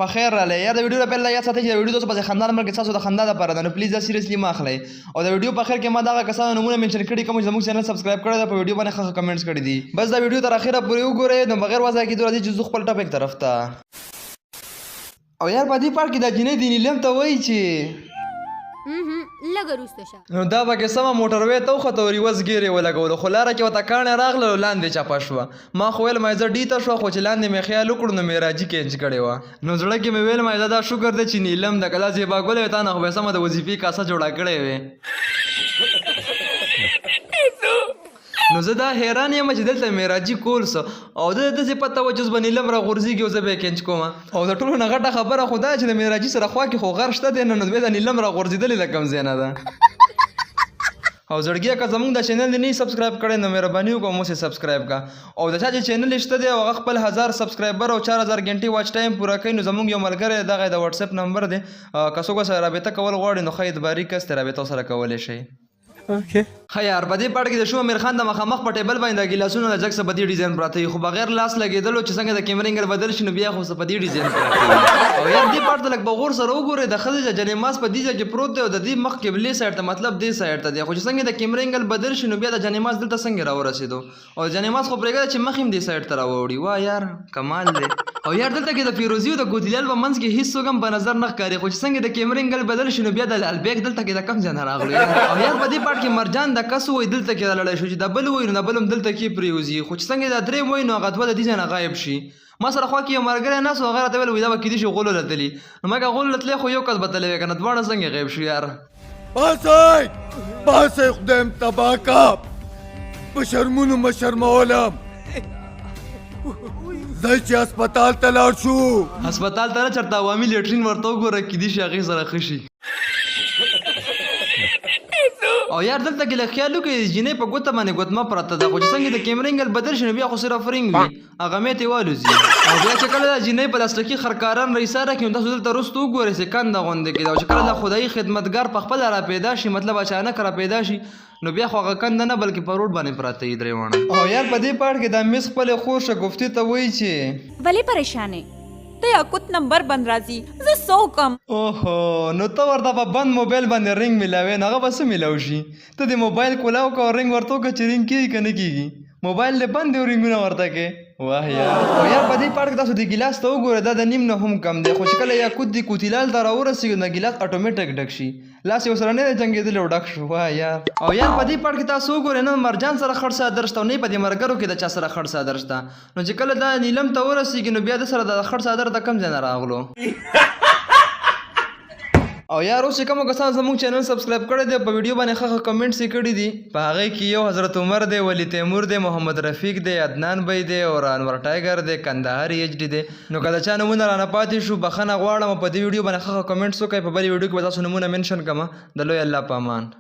په خیر رالی یار د ویډیو لپاره یاد ساتئ چې د ویډیو تاسو پسې خندا نمبر کې ستاسو د خندا لپاره ده نو پلیز دا سیریسلی مه اخلئ او د ویډیو په خیر کې ما دغه کسانو نومونه منشن کړي کوم چې زموږ چینل سبسکرایب کړی ده په ویډیو باندې ښه کمنټس کړي دي بس دا ویډیو تر اخره پورې وګورئ نو بغیر وضاحت کېدو راځئ چې ځو خپل ټاپک طرف ته او یار په دې پارټ کې دا جنۍ د نیلم ته وایي چې لږ وروسته شه نو دا پکې سمه موټروې ته وخته او ریوز ګیرې ولګولو خو لاره کې ورته کاڼې راغله او لاندې چپه شوه ما خو ویل مایزه ډي ته شوه خو چې لاندې مې خیال وکړو نو مې راجي کینچ کړې وه نو زړه کې مې ویل مایزه دا شکر دی چې نیلم د کلا زیبا ګله تا نه خو به سمه د وظیفې کاسه جوړه کړې وې نو زه دا حیران یم چې دلته مې راجي کول څه او داسې پته وه چې اوس به نیلم راغورځېږي او زه به یې کینچ کوم او د ټولو نه غټه خبره خو دا چې د معراجي سره خوا کې خو غر شته دی نو بیا د نیلم راغورځېدلې له کوم ځای نه ده او زړګیه که زمونږ د چینل دې نه سبسکرایب کړی نو مهرباني وکړه مو سبسکرایب کا او د چا چې چینل شته دی او هغه خپل 1000 سبسکرایبر او 4000 غنټې واچ ټایم پوره کوي نو زمونږ یو ملګری دغه د واتس اپ نمبر دی که څوک سره رابطه کول غواړي نو ښه اعتباري کس ته رابطه سره کولی شئ ښه یار په دې پاټ کې د شو امیر خان د مخامخ په ټیبل باندې د ګیلاسونو د جګ څه په دې ډیزاین پراته وي خو بغیر لاس لګېدلو چې څنګه د کیمرې انګل بدل شي نو بیا خو څه په دې ډیزاین پراته وي او یار دې پاټ ته لږ په غور سره وګورئ د ښځې جنیماز په دې ځای کې پروت دی او د دې مخ قبلې سایډ ته مطلب دې سایډ ته دی خو چې څنګه د کیمرې انګل بدل شي نو بیا د جنیماز دلته څنګه راورسېدو او جنیماز خو پرېږده چې مخ هم دې سایډ ته راوړي واه یار کمال دی او یار دلته کې د فیروزي او د ګوتیلال په منځ کې هیڅ څوک هم په نظر نه ښکاري خو چې څنګه د کیمرې انګل بدل شي نو بیا د لالبیک دلته کې د کم ځای نه راغلو او یار په دې پاټ کې مرجان د کس وایي دلته کې لړی شو چې د بل وایي نو د بل هم دلته کې پرېوځي خو چې څنګه دا درېیم وایي نو هغه دوه د دې ځای نه غایب شي ما سره خوا کې یو ملګری ناست و هغه راته ویل وایي دا به کیدای شي غولو له تلي نو ما که غولو له تللی خو یو کس به تللی وی که نه دواړه څنګه غیب شو یار باسئ خدایم تباه کا په شرمونو مه شرمولم ځئ چې هسپتال ته لاړ شو هسپتال ته نه چېرته عوامي لیټرین ورته وګوره کیدای شي هغې سره ښه شي او یار دلته کې له خیال وکړئ جینۍ په ګوته باندې ګوتمه پرته ده خو چې څنګه د کیمرې انګل بدل شي نو بیا خو صرف رنګ وي هغه مې ترې والوځي او بیا چې کله دا جینۍ پلاستیکي خرکاران رایساره کړي نو تاسو دلته وروسته وګورئ چې کنده غوندې کېده او چې کله دا خدایي خدمتګار په خپله را پیدا شي مطلب اچانک را پیدا شي نو بیا خو هغه کنده نه بلکې په روډ باندې پراته وي درې واړه او یار په دې پاټ کې دا مس خپلې خور شګفتي ته وایي چې ولې پریشان یې ته یاقوت نمبر بند راځي زه څه وکړم اوهو نو ته ورته په بند موبایل باندې رنګ میلاوې نو هغه به څه میلاو شي ته د موبایل کولاو که رنګ ورته وکړه چې رنګ کېږي که نه کېږي موبایل دې بند دی او رنګونه ورته کې واه یار او یار په دې پاټ کې تاسو د ګیلاس ته وګورئ دا د نیم نه هم کم دی خو چې کله یاقوت د کوتیلال ته راورسېږي نو ګیلاس اټومیټک ډک شي لاس یې ورسره نه دی جنګېدلی او ډک شو واه یار او یار په دې پاټ کې تاسو وګورئ نه مرجان سره خړ صادر شته او نه په دې ملګرو کې د چا سره خړ صادر شته نو چې کله دا نیلم ته ورسېږي نو بیا د سره د خړ صادر د کم ځای نه راغلو او یار اوس چې کومو کسانو زموږ چینل سبسکرایب کړی دی په ویډیو باندې ښه کمنټس یې کړي دي په هغې کې یو حضرت عمر دی ولی تیمور دی محمد رفیق دی عدنان بی دی او انور ټایګر دی کندهار ایچ ډي دی نو که د چا نومونه رانه پاتې شو بخښنه غواړم په دې ویډیو باندې ښه کمنټس وکړئ په بلې ویډیو کې به تاسو نومونه منشن کړم د لوی الله په امان